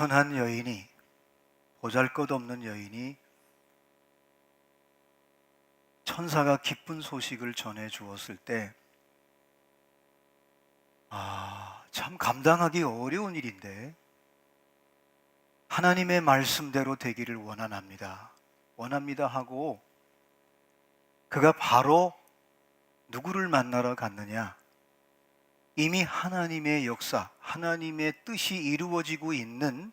비천한 여인이, 보잘것없는 여인이 천사가 기쁜 소식을 전해 주었을 때, 참 감당하기 어려운 일인데 하나님의 말씀대로 되기를 원합니다 하고 그가 바로 누구를 만나러 갔느냐? 이미 하나님의 역사, 하나님의 뜻이 이루어지고 있는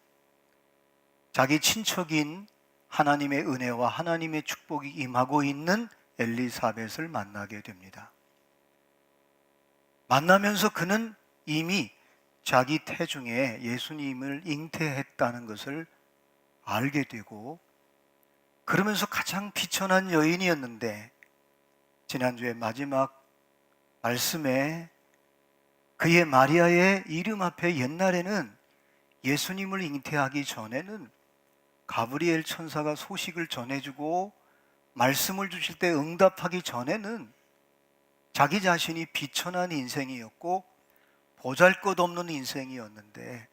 자기 친척인 하나님의 은혜와 하나님의 축복이 임하고 있는 엘리사벳을 만나게 됩니다. 만나면서 그는 이미 자기 태중에 예수님을 잉태했다는 것을 알게 되고, 그러면서 가장 비천한 여인이었는데 지난주에 마지막 말씀에 그의 마리아의 이름 앞에 옛날에는 예수님을 잉태하기 전에는 가브리엘 천사가 소식을 전해주고 말씀을 주실 때 응답하기 전에는 자기 자신이 비천한 인생이었고 보잘것없는 인생이었는데,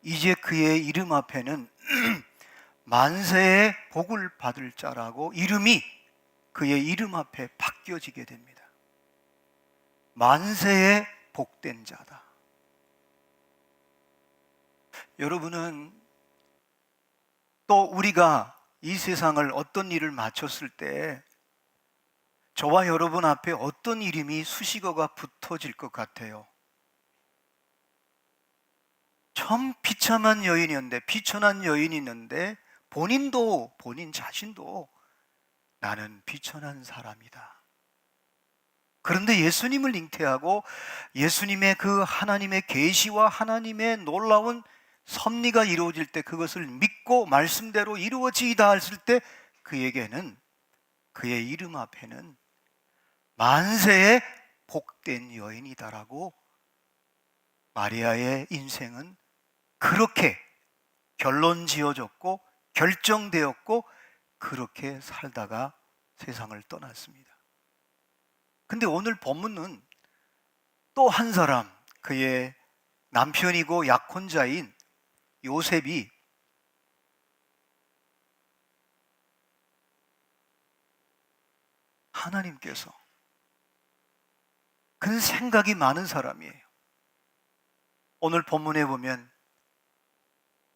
이제 그의 이름 앞에는 만세의 복을 받을 자라고 이름이 그의 이름 앞에 바뀌어지게 됩니다. 만세의 복된 자다. 여러분은 또 우리가 이 세상을 어떤 일을 마쳤을 때 저와 여러분 앞에 어떤 이름이 수식어가 붙어질 것 같아요? 참 비참한 여인이었는데, 비천한 여인이었는데 본인 자신도 나는 비천한 사람이다. 그런데 예수님을 잉태하고 예수님의 그 하나님의 계시와 하나님의 놀라운 섭리가 이루어질 때, 그것을 믿고 말씀대로 이루어지이다 했을 때 그에게는, 그의 이름 앞에는 만세의 복된 여인이다라고 마리아의 인생은 그렇게 결론 지어졌고 결정되었고 그렇게 살다가 세상을 떠났습니다. 근데 오늘 본문은 또 한 사람, 그의 남편이고 약혼자인 요셉이 하나님께서, 그는 생각이 많은 사람이에요. 오늘 본문에 보면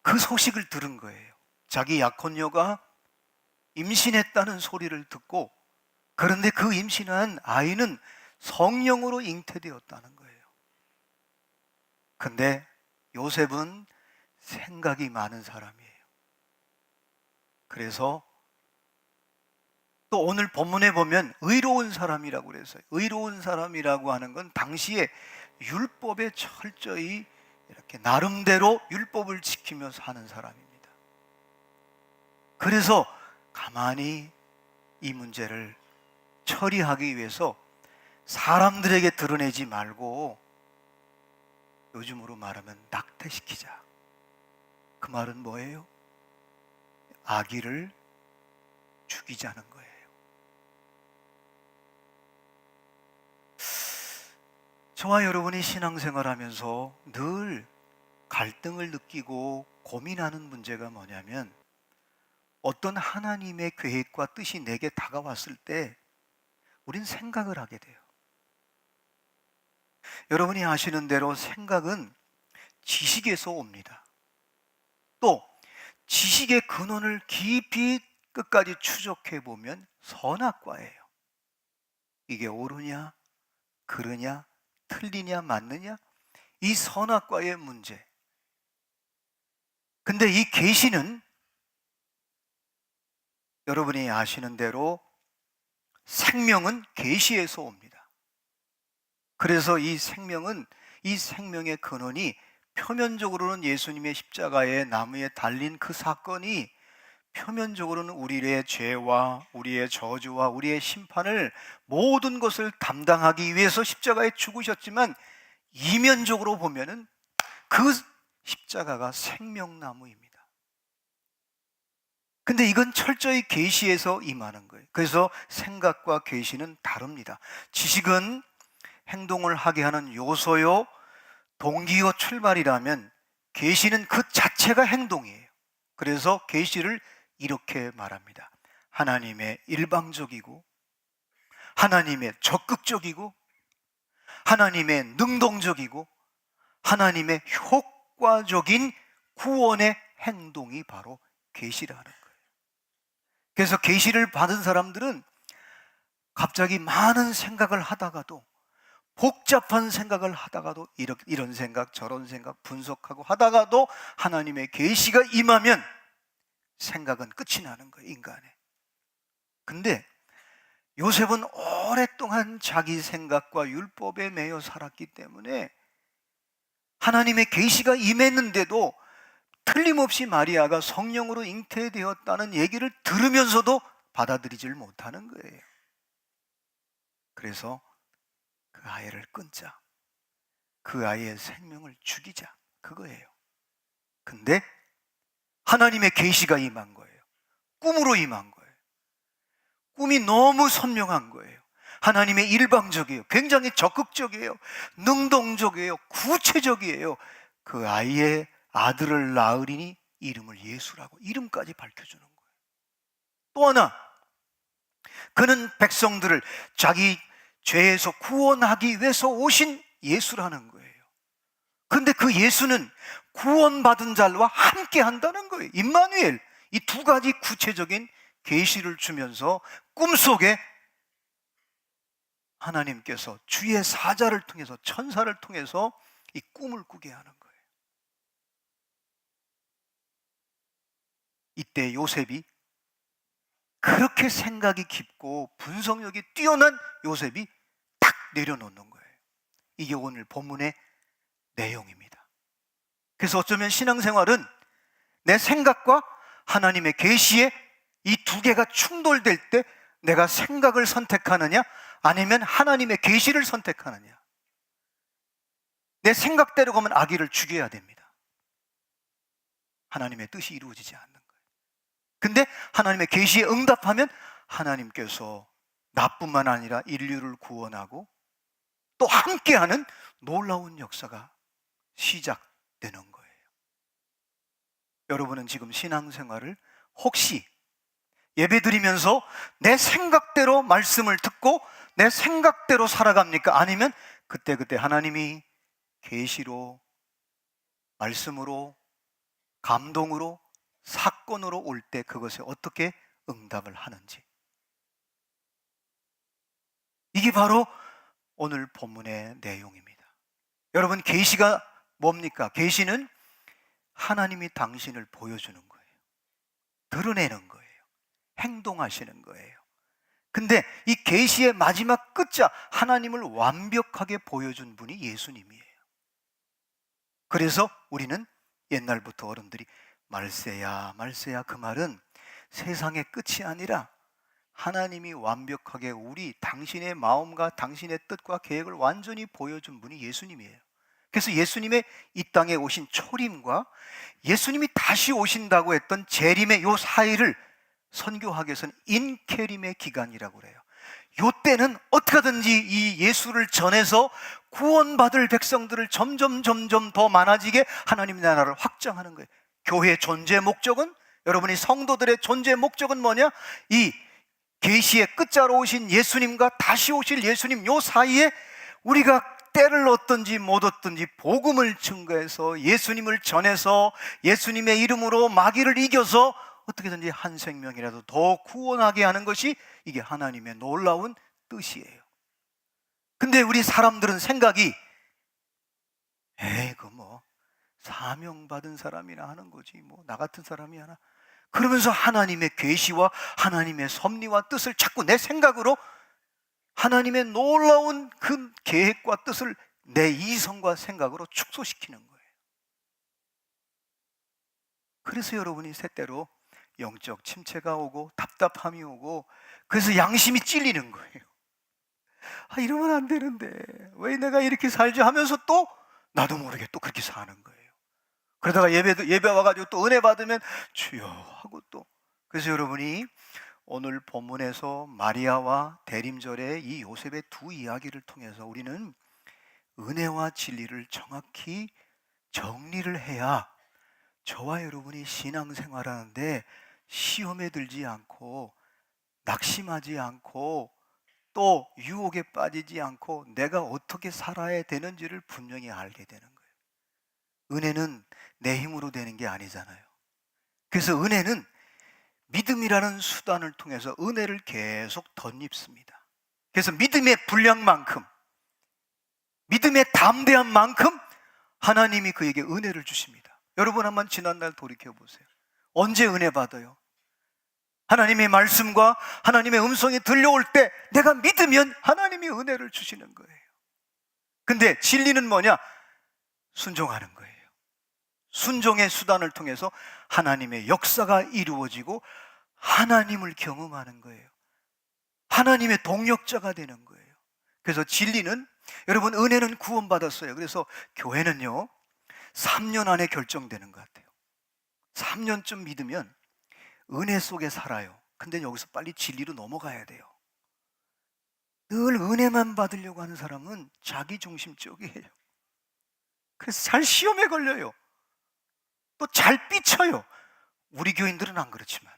그 소식을 들은 거예요. 자기 약혼녀가 임신했다는 소리를 듣고, 그런데 그 임신한 아이는 성령으로 잉태되었다는 거예요. 근데 요셉은 생각이 많은 사람이에요. 그래서 또 오늘 본문에 보면 의로운 사람이라고 그랬어요. 의로운 사람이라고 하는 건 당시에 율법에 철저히 이렇게 나름대로 율법을 지키며 사는 사람입니다. 그래서 가만히 이 문제를 처리하기 위해서 사람들에게 드러내지 말고 요즘으로 말하면 낙태시키자. 그 말은 뭐예요? 아기를 죽이자는 거예요. 저와 여러분이 신앙생활하면서 늘 갈등을 느끼고 고민하는 문제가 뭐냐면, 어떤 하나님의 계획과 뜻이 내게 다가왔을 때 우린 생각을 하게 돼요. 여러분이 아시는 대로 생각은 지식에서 옵니다. 또 지식의 근원을 깊이 끝까지 추적해 보면 선악과예요. 이게 옳으냐, 그르냐, 틀리냐, 맞느냐, 이 선악과의 문제. 근데 이 계시는 여러분이 아시는 대로 생명은 계시에서 옵니다. 그래서 이 생명의 근원이 표면적으로는 예수님의 십자가에 나무에 달린 그 사건이, 표면적으로는 우리의 죄와 우리의 저주와 우리의 심판을 모든 것을 담당하기 위해서 십자가에 죽으셨지만, 이면적으로 보면은 그 십자가가 생명나무입니다. 근데 이건 철저히 계시에서 임하는 거예요. 그래서 생각과 계시는 다릅니다. 지식은 행동을 하게 하는 요소요 동기요 출발이라면, 계시는 그 자체가 행동이에요. 그래서 계시를 이렇게 말합니다. 하나님의 일방적이고, 하나님의 적극적이고, 하나님의 능동적이고, 하나님의 효과적인 구원의 행동이 바로 계시라는 거예요. 그래서 계시를 받은 사람들은 갑자기 많은 생각을 하다가도, 복잡한 생각을 하다가도, 이런 생각 저런 생각 분석하고 하다가도 하나님의 계시가 임하면 생각은 끝이 나는 거예요, 인간의. 근데 요셉은 오랫동안 자기 생각과 율법에 매여 살았기 때문에 하나님의 계시가 임했는데도 틀림없이 마리아가 성령으로 잉태되었다는 얘기를 들으면서도 받아들이질 못하는 거예요. 그래서 그 아이를 끊자, 그 아이의 생명을 죽이자, 그거예요. 근데 하나님의 계시가 임한 거예요. 꿈으로 임한 거예요. 꿈이 너무 선명한 거예요. 하나님의 일방적이에요. 굉장히 적극적이에요. 능동적이에요. 구체적이에요. 그 아이의 아들을 낳으리니 이름을 예수라고 이름까지 밝혀주는 거예요. 또 하나, 그는 백성들을 자기 죄에서 구원하기 위해서 오신 예수라는 거예요. 근데 그 예수는 구원받은 자와 함께 한다는 거예요. 임마누엘. 이 두 가지 구체적인 계시를 주면서 꿈속에 하나님께서 주의 사자를 통해서, 천사를 통해서 이 꿈을 꾸게 하는 거예요. 이때 요셉이, 그렇게 생각이 깊고 분석력이 뛰어난 요셉이 탁 내려놓는 거예요. 이게 오늘 본문의 내용입니다. 그래서 어쩌면 신앙생활은 내 생각과 하나님의 계시에 이 두 개가 충돌될 때 내가 생각을 선택하느냐, 아니면 하나님의 계시를 선택하느냐. 내 생각대로 가면 아기를 죽여야 됩니다. 하나님의 뜻이 이루어지지 않는 거예요. 근데 하나님의 계시에 응답하면 하나님께서 나뿐만 아니라 인류를 구원하고 또 함께하는 놀라운 역사가 시작되는 거예요. 여러분은 지금 신앙생활을 혹시 예배드리면서 내 생각대로 말씀을 듣고 내 생각대로 살아갑니까? 아니면 그때그때 하나님이 계시로, 말씀으로, 감동으로, 사건으로 올 때 그것에 어떻게 응답을 하는지. 이게 바로 오늘 본문의 내용입니다. 여러분, 계시가 뭡니까? 계시는 하나님이 당신을 보여주는 거예요. 드러내는 거예요. 행동하시는 거예요. 근데 이 계시의 마지막 끝자, 하나님을 완벽하게 보여준 분이 예수님이에요. 그래서 우리는 옛날부터 어른들이 말세야 말세야, 그 말은 세상의 끝이 아니라 하나님이 완벽하게 당신의 마음과 당신의 뜻과 계획을 완전히 보여준 분이 예수님이에요. 그래서 예수님의 이 땅에 오신 초림과 예수님이 다시 오신다고 했던 재림의 요 사이를 선교학에서는 인케림의 기간이라고 그래요. 요 때는 어떻게 하든지 이 예수를 전해서 구원받을 백성들을 점점 더 많아지게 하나님의 나라를 확장하는 거예요. 교회의 존재 목적은, 여러분이 성도들의 존재 목적은 뭐냐? 이 계시의 끝자로 오신 예수님과 다시 오실 예수님 요 사이에 우리가 때를 얻든지 못 얻든지 복음을 증거해서 예수님을 전해서 예수님의 이름으로 마귀를 이겨서 어떻게든지 한 생명이라도 더 구원하게 하는 것이 이게 하나님의 놀라운 뜻이에요. 근데 우리 사람들은 생각이, 그 뭐 사명받은 사람이나 하는 거지, 뭐 나 같은 사람이 하나, 그러면서 하나님의 계시와 하나님의 섭리와 뜻을 자꾸 내 생각으로, 하나님의 놀라운 그 계획과 뜻을 내 이성과 생각으로 축소시키는 거예요. 그래서 여러분이 때때로 영적 침체가 오고 답답함이 오고, 그래서 양심이 찔리는 거예요. 이러면 안 되는데 왜 내가 이렇게 살지 하면서 또 나도 모르게 또 그렇게 사는 거예요. 그러다가 예배 와가지고 또 은혜 받으면 주여 하고 또. 그래서 여러분이 오늘 본문에서 마리아와 대림절의 이 요셉의 두 이야기를 통해서 우리는 은혜와 진리를 정확히 정리를 해야 저와 여러분이 신앙생활하는데 시험에 들지 않고 낙심하지 않고 또 유혹에 빠지지 않고 내가 어떻게 살아야 되는지를 분명히 알게 되는 거예요. 은혜는 내 힘으로 되는 게 아니잖아요. 그래서 은혜는 믿음이라는 수단을 통해서 은혜를 계속 덧입습니다. 그래서 믿음의 분량만큼, 믿음의 담대함만큼 하나님이 그에게 은혜를 주십니다. 여러분 한번 지난날 돌이켜 보세요. 언제 은혜 받아요? 하나님의 말씀과 하나님의 음성이 들려올 때 내가 믿으면 하나님이 은혜를 주시는 거예요. 근데 진리는 뭐냐? 순종하는 거예요. 순종의 수단을 통해서 하나님의 역사가 이루어지고 하나님을 경험하는 거예요. 하나님의 동력자가 되는 거예요. 그래서 진리는, 여러분 은혜는 구원받았어요. 그래서 교회는요 3년 안에 결정되는 것 같아요. 3년쯤 믿으면 은혜 속에 살아요. 근데 여기서 빨리 진리로 넘어가야 돼요. 늘 은혜만 받으려고 하는 사람은 자기중심적이에요. 그래서 잘 시험에 걸려요. 또 잘 삐쳐요. 우리 교인들은 안 그렇지만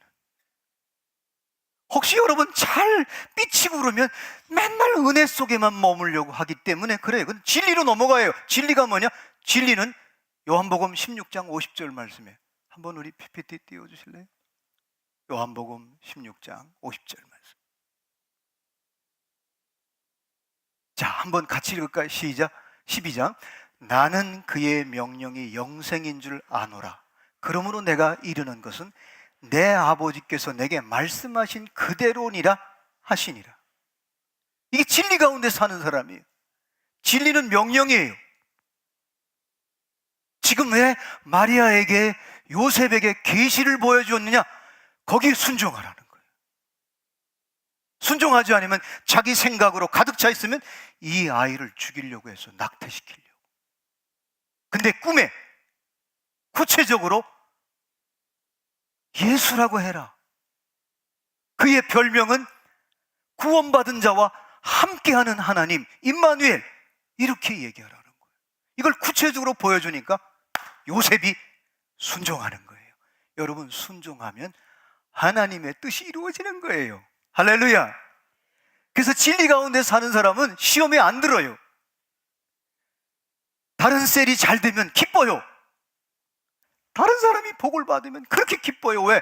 혹시 여러분 잘 삐치고 그러면 맨날 은혜 속에만 머물려고 하기 때문에 그래요. 근데 진리로 넘어가요. 진리가 뭐냐? 진리는 요한복음 16장 50절 말씀에 한번 우리 PPT 띄워주실래요? 요한복음 16장 50절 말씀. 자, 한번 같이 읽을까요? 시작. 12장. 나는 그의 명령이 영생인 줄 아노라. 그러므로 내가 이르는 것은 내 아버지께서 내게 말씀하신 그대로니라 하시니라. 이게 진리 가운데 사는 사람이에요. 진리는 명령이에요. 지금 왜 마리아에게 요셉에게 계시를 보여주었느냐? 거기에 순종하라는 거예요. 순종하지 않으면 자기 생각으로 가득 차 있으면 이 아이를 죽이려고 해서 낙태시키려고. 근데 꿈에 구체적으로 예수라고 해라. 그의 별명은 구원받은 자와 함께하는 하나님, 임마누엘, 이렇게 얘기하라는 거예요. 이걸 구체적으로 보여주니까 요셉이 순종하는 거예요. 여러분, 순종하면 하나님의 뜻이 이루어지는 거예요. 할렐루야. 그래서 진리 가운데 사는 사람은 시험에 안 들어요. 다른 셀이 잘 되면 기뻐요. 다른 사람이 복을 받으면 그렇게 기뻐요. 왜?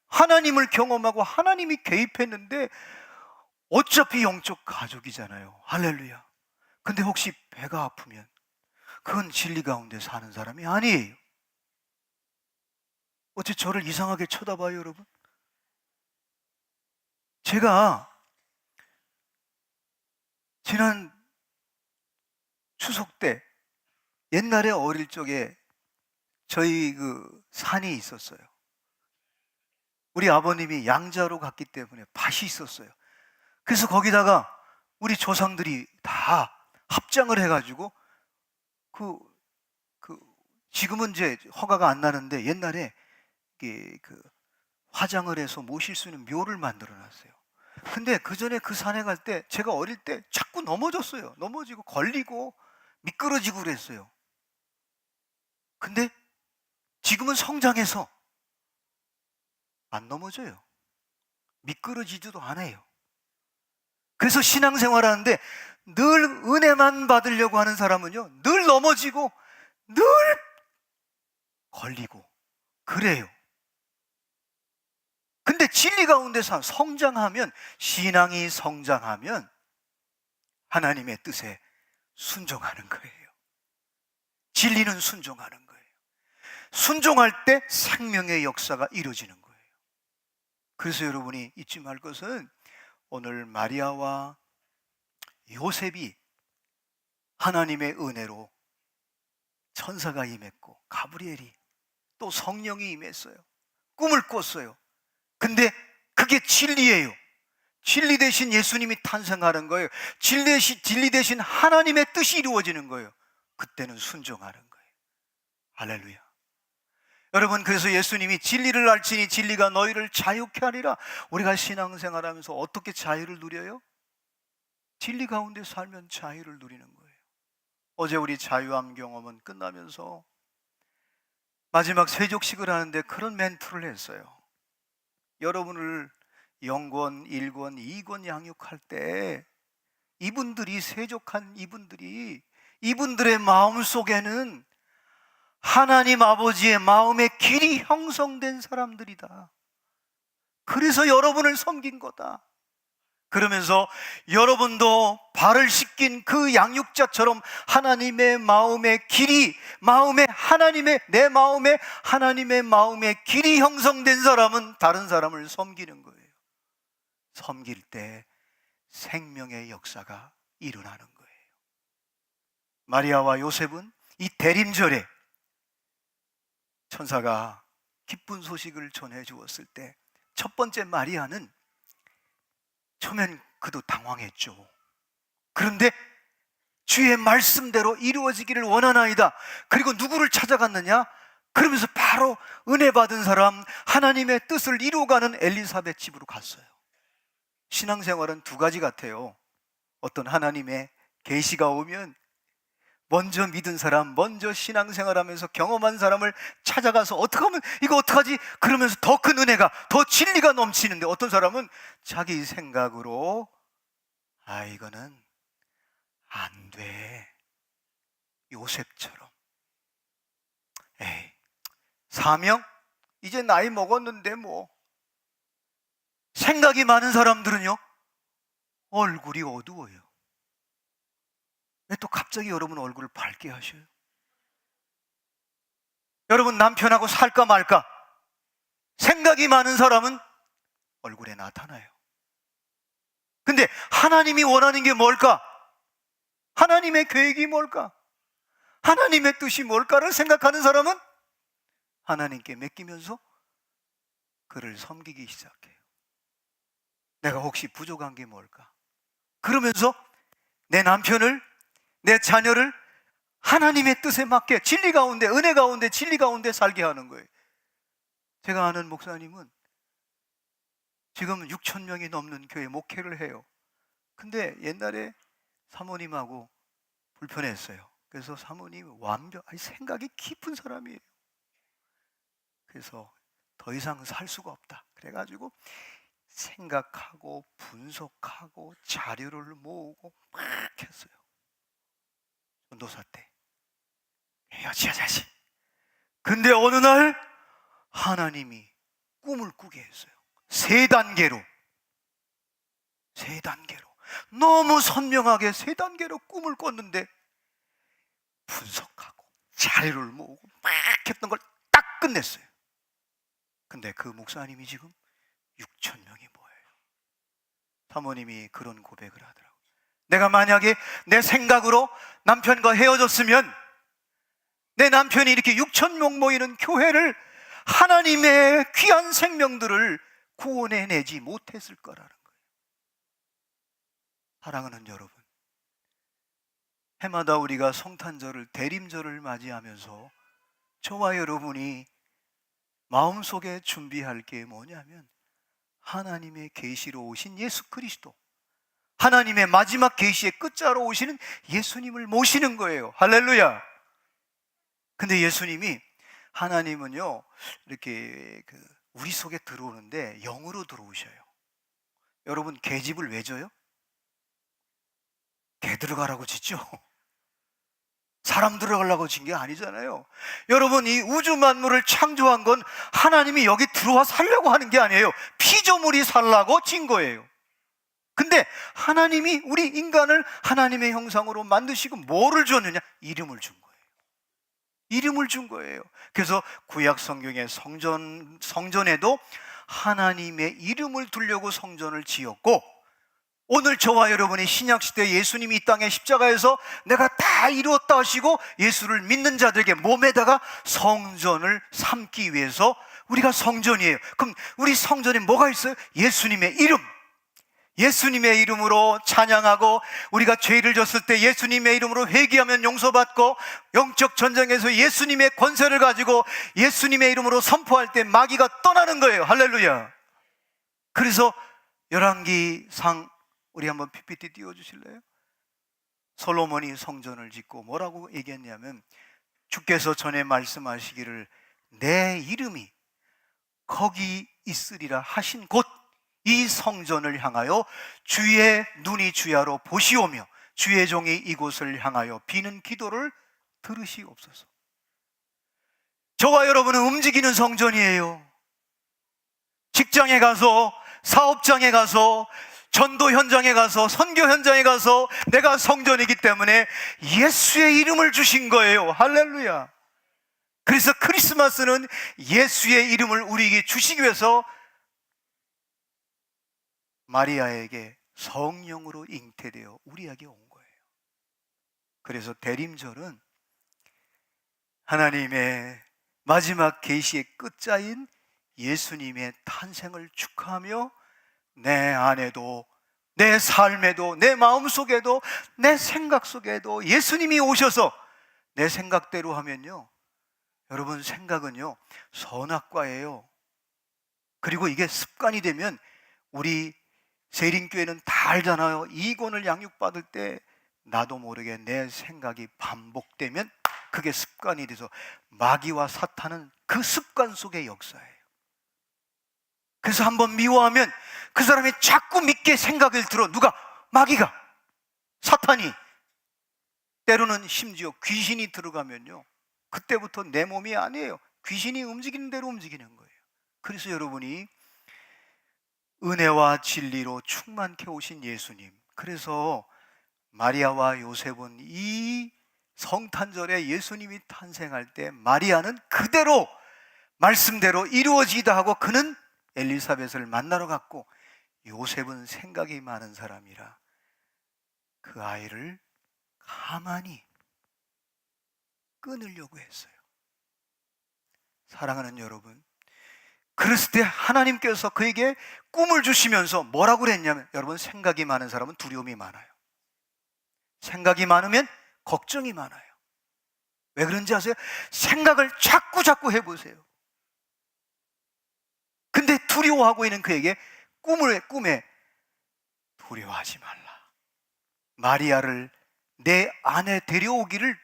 하나님을 경험하고 하나님이 개입했는데 어차피 영적 가족이잖아요. 할렐루야. 근데 혹시 배가 아프면 그건 진리 가운데 사는 사람이 아니에요. 어째 저를 이상하게 쳐다봐요, 여러분? 제가 지난 추석 때 옛날에 어릴 적에 저희 그 산이 있었어요. 우리 아버님이 양자로 갔기 때문에 밭이 있었어요. 그래서 거기다가 우리 조상들이 다 합장을 해가지고 그 지금은 이제 허가가 안 나는데 옛날에 그 화장을 해서 모실 수 있는 묘를 만들어 놨어요. 근데 그 전에 그 산에 갈 때 제가 어릴 때 자꾸 넘어졌어요. 넘어지고 걸리고 미끄러지고 그랬어요. 근데 지금은 성장해서 안 넘어져요. 미끄러지지도 않아요. 그래서 신앙생활 하는데 늘 은혜만 받으려고 하는 사람은요, 늘 넘어지고 늘 걸리고 그래요. 근데 진리 가운데서 성장하면, 신앙이 성장하면 하나님의 뜻에 순종하는 거예요. 진리는 순종하는 거예요. 순종할 때 생명의 역사가 이루어지는 거예요. 그래서 여러분이 잊지 말 것은 오늘 마리아와 요셉이 하나님의 은혜로 천사가 임했고 가브리엘이 또 성령이 임했어요. 꿈을 꿨어요. 근데 그게 진리예요. 진리 대신 예수님이 탄생하는 거예요. 진리 대신 하나님의 뜻이 이루어지는 거예요. 그때는 순종하는 거예요. 할렐루야. 여러분, 그래서 예수님이 진리를 알지니 진리가 너희를 자유케 하리라. 우리가 신앙생활하면서 어떻게 자유를 누려요? 진리 가운데 살면 자유를 누리는 거예요. 어제 우리 자유함 경험은 끝나면서 마지막 세족식을 하는데 그런 멘트를 했어요. 여러분을 영권, 1권, 2권 양육할 때 이분들이 세족한 이분들의 마음 속에는 하나님 아버지의 마음의 길이 형성된 사람들이다. 그래서 여러분을 섬긴 거다. 그러면서 여러분도 발을 씻긴 그 양육자처럼 하나님의 마음의 길이, 내 마음에 하나님의 마음의 길이 형성된 사람은 다른 사람을 섬기는 거예요. 섬길 때 생명의 역사가 일어나는 거예요. 마리아와 요셉은 이 대림절에 천사가 기쁜 소식을 전해 주었을 때 첫 번째 마리아는 처음엔 그도 당황했죠. 그런데 주의 말씀대로 이루어지기를 원하나이다. 그리고 누구를 찾아갔느냐? 그러면서 바로 은혜 받은 사람, 하나님의 뜻을 이루어가는 엘리사벳 집으로 갔어요. 신앙생활은 두 가지 같아요. 어떤 하나님의 계시가 오면 먼저 믿은 사람, 먼저 신앙생활하면서 경험한 사람을 찾아가서 어떻게 하면 이거 어떡하지? 그러면서 더 큰 은혜가, 더 진리가 넘치는데, 어떤 사람은 자기 생각으로 이거는 안 돼. 요셉처럼. 사명? 이제 나이 먹었는데 뭐. 생각이 많은 사람들은요, 얼굴이 어두워요. 왜 또 갑자기 여러분 얼굴을 밝게 하셔요? 여러분 남편하고 살까 말까? 생각이 많은 사람은 얼굴에 나타나요. 근데 하나님이 원하는 게 뭘까? 하나님의 계획이 뭘까? 하나님의 뜻이 뭘까를 생각하는 사람은 하나님께 맡기면서 그를 섬기기 시작해요. 내가 혹시 부족한 게 뭘까? 그러면서 내 남편을, 내 자녀를 하나님의 뜻에 맞게 진리 가운데, 은혜 가운데, 진리 가운데 살게 하는 거예요. 제가 아는 목사님은 지금 6천 명이 넘는 교회 목회를 해요. 근데 옛날에 사모님하고 불편했어요. 그래서 사모님 생각이 깊은 사람이에요. 그래서 더 이상 살 수가 없다. 그래가지고 생각하고 분석하고 자료를 모으고 막 했어요. 전도사 때 헤어지자지. 근데 어느 날 하나님이 꿈을 꾸게 했어요. 세 단계로 너무 선명하게 세 단계로 꿈을 꿨는데 분석하고 자료를 모으고 막 했던 걸 딱 끝냈어요. 근데 그 목사님이 지금 6천 명이 모여요. 사모님이 그런 고백을 하더라고요. 내가 만약에 내 생각으로 남편과 헤어졌으면 내 남편이 이렇게 6천 명 모이는 교회를, 하나님의 귀한 생명들을 구원해내지 못했을 거라는 거예요. 사랑하는 여러분, 해마다 우리가 성탄절을, 대림절을 맞이하면서 저와 여러분이 마음속에 준비할 게 뭐냐면 하나님의 계시로 오신 예수 그리스도, 하나님의 마지막 계시의 끝자로 오시는 예수님을 모시는 거예요. 할렐루야. 근데 예수님이, 하나님은요 이렇게 우리 속에 들어오는데 영으로 들어오셔요. 여러분 개집을 왜 져요? 개 들어가라고 짓죠. 사람 들어가려고 진 게 아니잖아요. 여러분 이 우주 만물을 창조한 건 하나님이 여기 들어와 살려고 하는 게 아니에요. 피조물이 살라고 진 거예요. 근데 하나님이 우리 인간을 하나님의 형상으로 만드시고 뭐를 줬느냐? 이름을 준 거예요. 이름을 준 거예요. 그래서 구약 성경의 성전에도 하나님의 이름을 두려고 성전을 지었고, 오늘 저와 여러분이 신약시대 예수님이 이 땅에 십자가에서 내가 다 이루었다 하시고 예수를 믿는 자들에게 몸에다가 성전을 삼기 위해서 우리가 성전이에요. 그럼 우리 성전에 뭐가 있어요? 예수님의 이름. 예수님의 이름으로 찬양하고, 우리가 죄를 졌을 때 예수님의 이름으로 회개하면 용서받고, 영적 전쟁에서 예수님의 권세를 가지고 예수님의 이름으로 선포할 때 마귀가 떠나는 거예요. 할렐루야. 그래서 열왕기상, 우리 한번 PPT 띄워주실래요? 솔로몬이 성전을 짓고 뭐라고 얘기했냐면, 주께서 전에 말씀하시기를 내 이름이 거기 있으리라 하신 곳 이 성전을 향하여 주의 눈이 주야로 보시오며 주의 종이 이곳을 향하여 비는 기도를 들으시옵소서. 저와 여러분은 움직이는 성전이에요. 직장에 가서, 사업장에 가서, 전도 현장에 가서, 선교 현장에 가서 내가 성전이기 때문에 예수의 이름을 주신 거예요. 할렐루야. 그래서 크리스마스는 예수의 이름을 우리에게 주시기 위해서 마리아에게 성령으로 잉태되어 우리에게 온 거예요. 그래서 대림절은 하나님의 마지막 계시의 끝자인 예수님의 탄생을 축하하며 내 안에도, 내 삶에도, 내 마음속에도, 내 생각 속에도 예수님이 오셔서 내 생각대로 하면요, 여러분 생각은요 선악과예요. 그리고 이게 습관이 되면 우리 세린교회는 다 알잖아요. 이권을 양육받을 때 나도 모르게 내 생각이 반복되면 그게 습관이 돼서 마귀와 사탄은 그 습관 속의 역사예요. 그래서 한번 미워하면 그 사람이 자꾸 믿게 생각을 들어. 누가? 마귀가, 사탄이. 때로는 심지어 귀신이 들어가면요, 그때부터 내 몸이 아니에요. 귀신이 움직이는 대로 움직이는 거예요. 그래서 여러분이 은혜와 진리로 충만케 오신 예수님, 그래서 마리아와 요셉은 이 성탄절에 예수님이 탄생할 때 마리아는 그대로 말씀대로 이루어지기도 하고 그는 엘리사벳을 만나러 갔고, 요셉은 생각이 많은 사람이라 그 아이를 가만히 끊으려고 했어요. 사랑하는 여러분, 그랬을 때 하나님께서 그에게 꿈을 주시면서 뭐라고 그랬냐면, 여러분 생각이 많은 사람은 두려움이 많아요. 생각이 많으면 걱정이 많아요. 왜 그런지 아세요? 생각을 자꾸 해보세요. 근데 두려워하고 있는 그에게 꿈에 두려워하지 말라, 마리아를 내 안에 데려오기를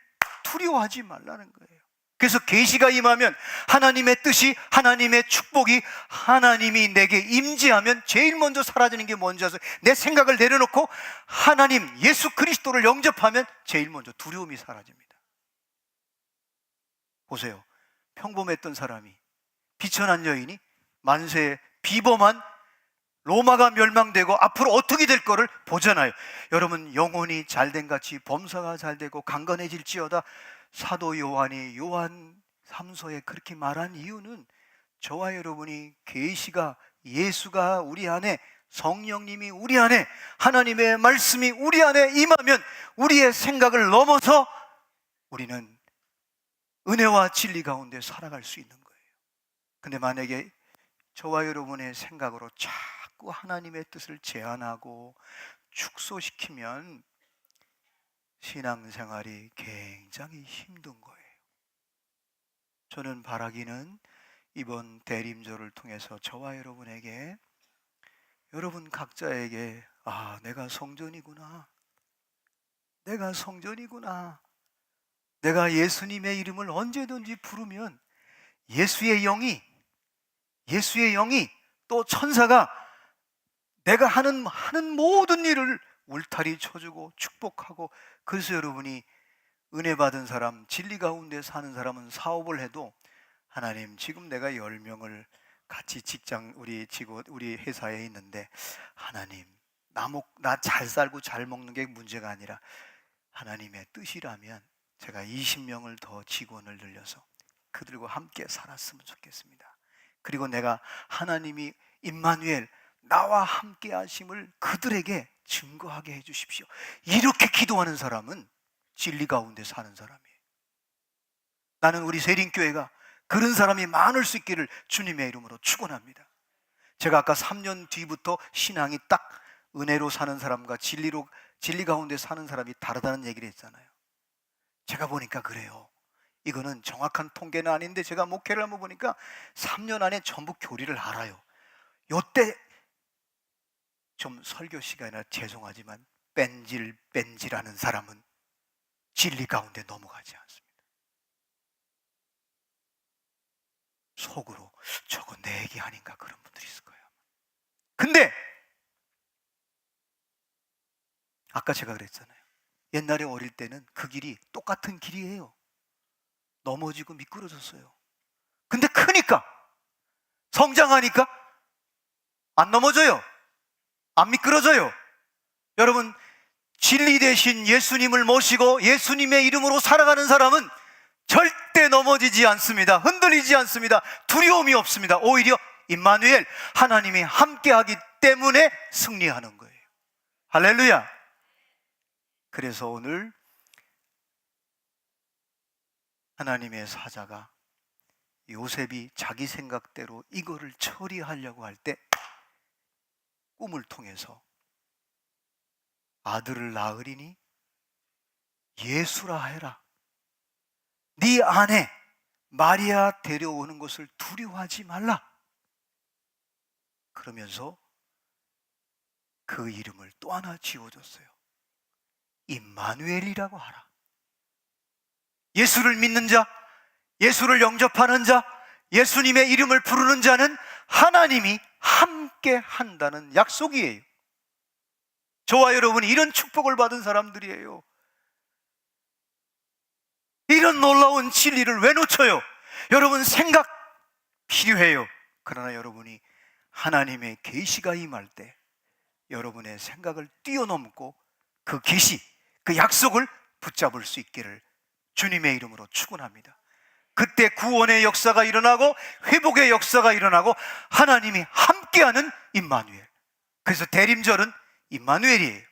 두려워하지 말라는 거예요. 그래서 계시가 임하면, 하나님의 뜻이, 하나님의 축복이, 하나님이 내게 임재하면 제일 먼저 사라지는 게 뭔지 아세요? 내 생각을 내려놓고 하나님 예수 그리스도를 영접하면 제일 먼저 두려움이 사라집니다. 보세요. 평범했던 사람이, 비천한 여인이 만세에 비범한 로마가 멸망되고 앞으로 어떻게 될 거를 보잖아요. 여러분, 영혼이 잘된 같이 범사가 잘되고 강건해질지어다. 사도 요한이 요한 3서에 그렇게 말한 이유는 저와 여러분이 계시가, 예수가 우리 안에, 성령님이 우리 안에, 하나님의 말씀이 우리 안에 임하면 우리의 생각을 넘어서 우리는 은혜와 진리 가운데 살아갈 수 있는 거예요. 근데 만약에 저와 여러분의 생각으로 자꾸 하나님의 뜻을 제한하고 축소시키면 신앙생활이 굉장히 힘든 거예요. 저는 바라기는 이번 대림절을 통해서 저와 여러분에게, 여러분 각자에게, 아, 내가 성전이구나, 내가 성전이구나, 내가 예수님의 이름을 언제든지 부르면 예수의 영이 또 천사가 내가 하는 모든 일을 울타리 쳐주고 축복하고, 그래서 여러분이 은혜 받은 사람, 진리 가운데 사는 사람은 사업을 해도, 하나님 지금 내가 10명을 같이 직장, 우리 회사에 있는데 하나님 나 잘 살고 잘 먹는 게 문제가 아니라 하나님의 뜻이라면 제가 20명을 더 직원을 늘려서 그들과 함께 살았으면 좋겠습니다. 그리고 내가 하나님이 임마누엘, 나와 함께 하심을 그들에게 증거하게 해 주십시오. 이렇게 기도하는 사람은 진리 가운데 사는 사람이에요. 나는 우리 세린교회가 그런 사람이 많을 수 있기를 주님의 이름으로 축원합니다. 제가 아까 3년 뒤부터 신앙이 딱 은혜로 사는 사람과 진리 가운데 사는 사람이 다르다는 얘기를 했잖아요. 제가 보니까 그래요. 이거는 정확한 통계는 아닌데 제가 목회를 한번 보니까 3년 안에 전부 교리를 알아요. 요때 좀 설교 시간이라 죄송하지만 뺀질하는 사람은 진리 가운데 넘어가지 않습니다. 속으로 저거 내 얘기 아닌가 그런 분들이 있을 거예요. 근데 아까 제가 그랬잖아요. 옛날에 어릴 때는 그 길이 똑같은 길이에요. 넘어지고 미끄러졌어요. 근데 크니까, 성장하니까 안 넘어져요. 안 미끄러져요. 여러분, 진리 대신 예수님을 모시고 예수님의 이름으로 살아가는 사람은 절대 넘어지지 않습니다. 흔들리지 않습니다. 두려움이 없습니다. 오히려 임마누엘, 하나님이 함께하기 때문에 승리하는 거예요. 할렐루야. 그래서 오늘 하나님의 사자가 요셉이 자기 생각대로 이거를 처리하려고 할 때 꿈을 통해서 아들을 낳으리니 예수라 해라. 네 아내 마리아 데려오는 것을 두려워하지 말라. 그러면서 그 이름을 또 하나 지어줬어요. 임마누엘이라고 하라. 예수를 믿는 자, 예수를 영접하는 자, 예수님의 이름을 부르는 자는 하나님이 함께 한다는 약속이에요. 저와 여러분이 이런 축복을 받은 사람들이에요. 이런 놀라운 진리를 왜 놓쳐요? 여러분, 생각 필요해요. 그러나 여러분이 하나님의 계시가 임할 때 여러분의 생각을 뛰어넘고 그 계시, 그 약속을 붙잡을 수 있기를 주님의 이름으로 축원합니다. 그때 구원의 역사가 일어나고 회복의 역사가 일어나고 하나님이 함께하는 임마누엘. 그래서 대림절은 임마누엘이에요.